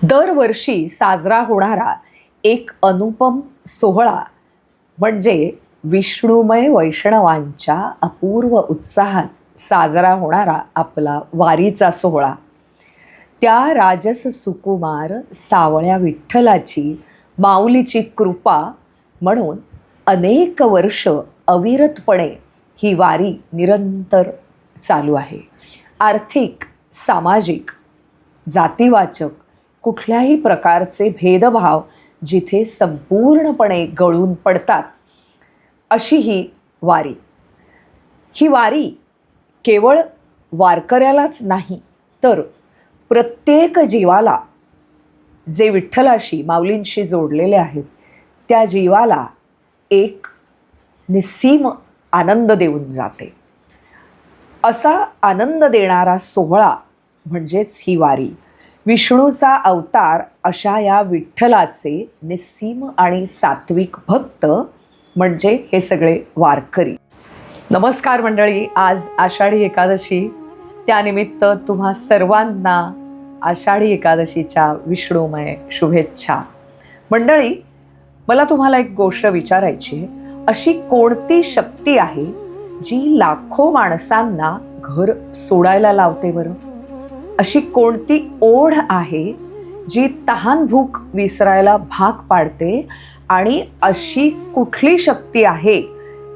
दरवर्षी साजरा होणारा एक अनुपम सोहळा म्हणजे विष्णुमय वैष्णवांच्या अपूर्व उत्साहात साजरा होणारा आपला वारीचा सोहळा. त्या राजस सुकुमार सावळ्या विठ्ठलाची माऊलीची कृपा म्हणून अनेक वर्ष अविरतपणे ही वारी निरंतर चालू आहे. आर्थिक, सामाजिक, जातीवाचक कुठल्याही प्रकारचे भेदभाव जिथे संपूर्णपणे गळून पडतात अशी ही वारी. ही वारी केवळ वारकऱ्यालाच नाही तर प्रत्येक जीवाला जे विठ्ठलाशी माऊलींशी जोडलेले आहेत त्या जीवाला एक निस्सीम आनंद देऊन जाते. असा आनंद देणारा सोहळा म्हणजेच ही वारी. विष्णूचा अवतार अशा या विठ्ठलाचे निस्सीम आणि सात्विक भक्त म्हणजे हे सगळे वारकरी. नमस्कार मंडळी, आज आषाढी एकादशी, त्यानिमित्त तुम्हा सर्वांना आषाढी एकादशीच्या विष्णुमय शुभेच्छा. मंडळी, मला तुम्हाला एक गोष्ट विचारायची आहे. अशी कोणती शक्ती आहे जी लाखो माणसांना घर सोडायला लावते बरं? अशी कोणती ओढ आहे जी तहान भूक विसरायला भाग पाडते? आणि अशी कुठली शक्ती आहे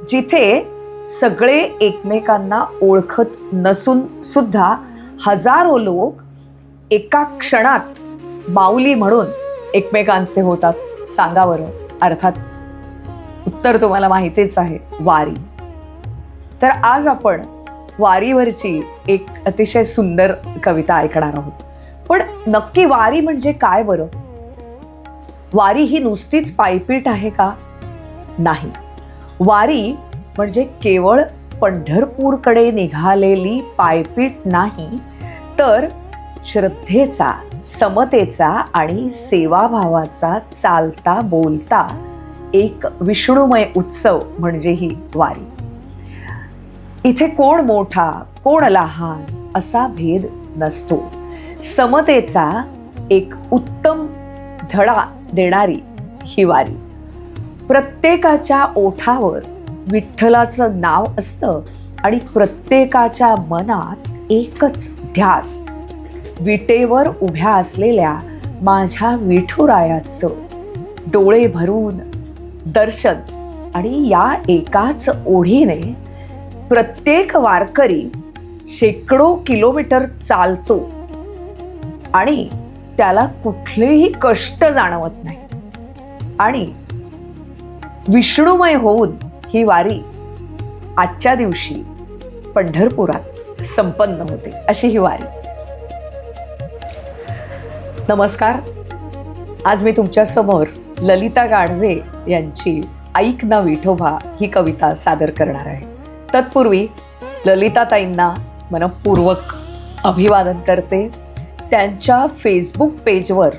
जिथे सगळे एकमेकांना ओळखत नसून सुद्धा हजारो लोक एका क्षणात माऊली म्हणून एकमेकांचे होतात? सांगा बरं. अर्थात उत्तर तुम्हाला माहितीच आहे, वारी. तर आज आपण वारीवरची एक अतिशय सुंदर कविता ऐकणार आहोत. पण नक्की वारी म्हणजे काय बरं? वारी ही नुसतीच पायपीट आहे का? नाही. वारी म्हणजे केवळ पंढरपूरकडे निघालेली पायपीट नाही, तर श्रद्धेचा, समतेचा आणि सेवाभावाचा चालता बोलता एक विष्णुमय उत्सव म्हणजे ही वारी. इथे कोण मोठा, कोण लहान असा भेद नसतो. समतेचा एक उत्तम धडा देणारी ही वारी. प्रत्येकाच्या ओठावर विठ्ठलाचं नाव असतं आणि प्रत्येकाच्या मनात एकच ध्यास, विटेवर उभ्या असलेल्या माझ्या विठुरायाचं डोळे भरून दर्शन. आणि या एकाच ओढीने प्रत्येक वारकरी शेकडो किलोमीटर चालतो आणि त्याला कुठलेही कष्ट जाणवत नाही. आणि विष्णुमय होऊन ही वारी आजच्या दिवशी पंढरपुरात संपन्न होते. अशी ही वारी. नमस्कार. आज मी तुमच्यासमोर ललिता गाढवे यांची ऐक ना विठोबा ही कविता सादर करणार आहे. तत्पूर्वी ललिताताईंना मनपूर्वक अभिवादन करते. त्यांच्या फेसबुक पेजवर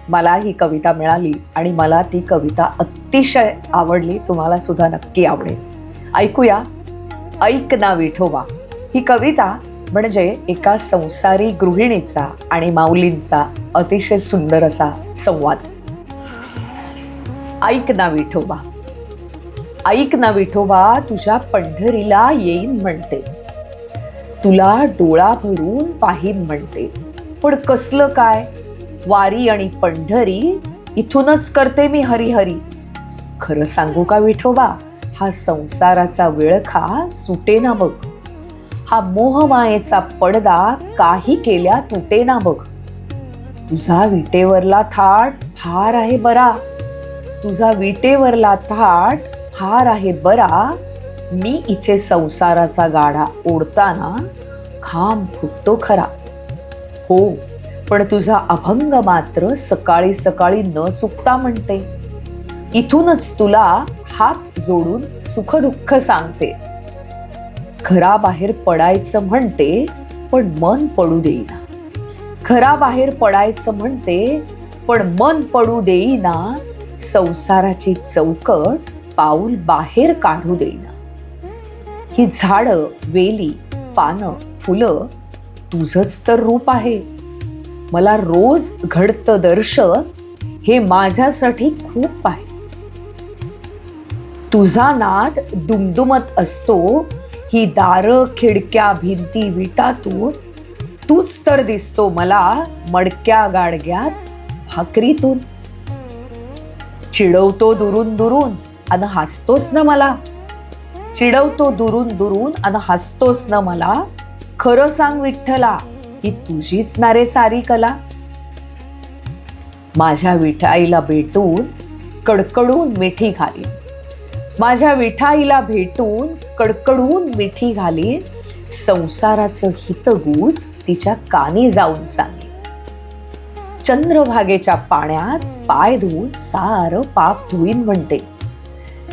मला ही कविता मिळाली आणि मला ती कविता अतिशय आवडली. तुम्हाला सुद्धा नक्की आवडेल. ऐकूया ऐक ना विठोबा. ही कविता म्हणजे एका संसारी गृहिणीचा आणि माऊलींचा अतिशय सुंदर असा संवाद. ऐक ना विठोबा. ऐक ना विठोबा, तुझ्या पंढरीला येईन म्हणते, तुला डोळा भरून पाहीन म्हणते. पण कसलं काय, वारी आणि पंढरी इथूनच करते मी हरिहरी. खरं सांगू का विठोबा, हा संसाराचा विळखा सुटेना बघ. हा मोहमायेचा पडदा काही केल्या तुटेना बघ. तुझा विटेवरला थाट फार आहे बरा, तुझा विटेवरला थाट फार आहे बरा. मी इथे संसाराचा गाडा ओढताना खांब फुटतो खरा. हो, पण तुझा अभंग मात्र सकाळी सकाळी न चुकता म्हणते. इथूनच तुला हात जोडून सुख दुःख सांगते. घराबाहेर पडायचं म्हणते पण मन पडू देईना. घराबाहेर पडायचं म्हणते पण मन पडू देईना. संसाराची चौकट पाऊल बाहेर काढू देईना. ही झाडं, वेली, पानं, फुलं तुझंच तर रूप आहे. मला रोज घडतं दर्श हे माझ्यासाठी खूप आहे. तुझा नाद दुमदुमत असतो ही दारं खिडक्या भिंती विटातून, तूच तर दिसतो मला मडक्या गाडग्यात भाकरीतून. चिडवतो दुरून दुरून अन हसतोस न मला, चिडवतो दुरून दुरून अन हसतोस न मला, खरं सांग विठ्ठला ही तुझीच ना रे सारी कला. माझ्या विठाईला भेटून कडकडून मिठी घाली, माझ्या विठाईला भेटून कडकडून मिठी घाली, संसाराचं हितगुज तिच्या कानी जाऊन सांगे. चंद्रभागेच्या पाण्यात पाय धुवून सारं पाप धुईन म्हणते,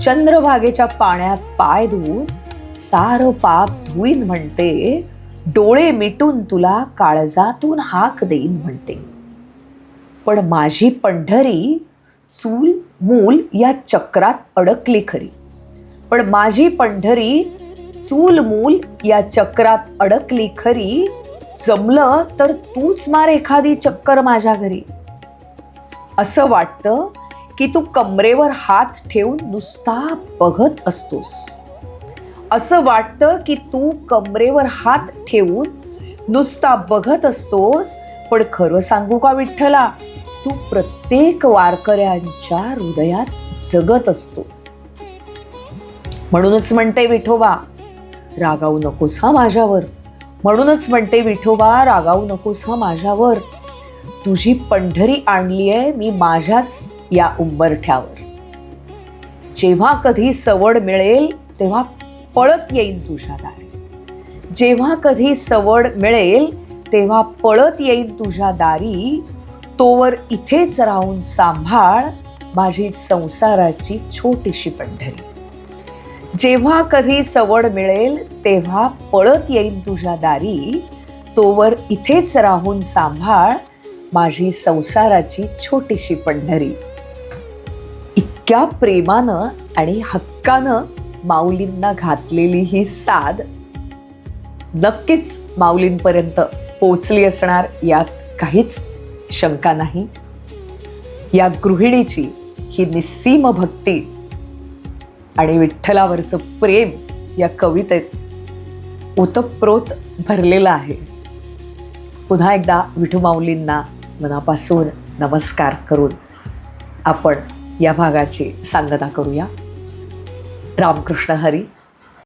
चंद्रभागेच्या पाण्यात पाय धुवून सारं पाप धुईन म्हणते, डोळे मिटून तुला काळजातून हाक देईन म्हणते. पण माझी पंढरी चूल मूल या चक्रात अडकली खरी, पण माझी पंढरी चूल मूल या चक्रात अडकली खरी, जमलं तर तूच मार एखादी चक्कर माझ्या घरी. असं वाटतं की तू कमरेवर हात ठेवून नुसता बघत असतोस, असं वाटतं की तू कमरेवर हात ठेवून नुसता बघत असतोस. पण खरं सांगू का विठ्ठला, तू प्रत्येक वारकऱ्यांच्या हृदयात जगत असतोस. म्हणूनच म्हणते विठोबा रागावू नकोस हा माझ्यावर, म्हणूनच म्हणते विठोबा रागावू नकोस हा माझ्यावर. तुझी पंढरी आणलीये मी माझ्याच या उंबरठ्यावर. जेव्हा कधी सवड मिळेल तेव्हा पळत येईन तुझ्या दारी, जेव्हा कधी सवड मिळेल तेव्हा पळत येईन तुझ्या दारी. तोवर इथेच राहून सांभाळ माझी संसाराची छोटीशी पंढरी. जेव्हा कधी सवड मिळेल तेव्हा पळत येईन तुझ्या दारी, तोवर इथेच राहून सांभाळ माझी संसाराची छोटीशी पंढरी. इतक्या प्रेमानं आणि हक्कानं माऊलींना घातलेली ही साद नक्कीच माऊलींपर्यंत पोचली असणार, यात काहीच शंका नाही. या गृहिणीची ही निस्सीम भक्ती आणि विठ्ठलावरचं प्रेम या कवितेत ओतप्रोत भरलेलं आहे. पुन्हा एकदा विठू माऊलींना मनापासून नमस्कार करून आपण या भागाची सांगता करूया. रामकृष्ण हरी.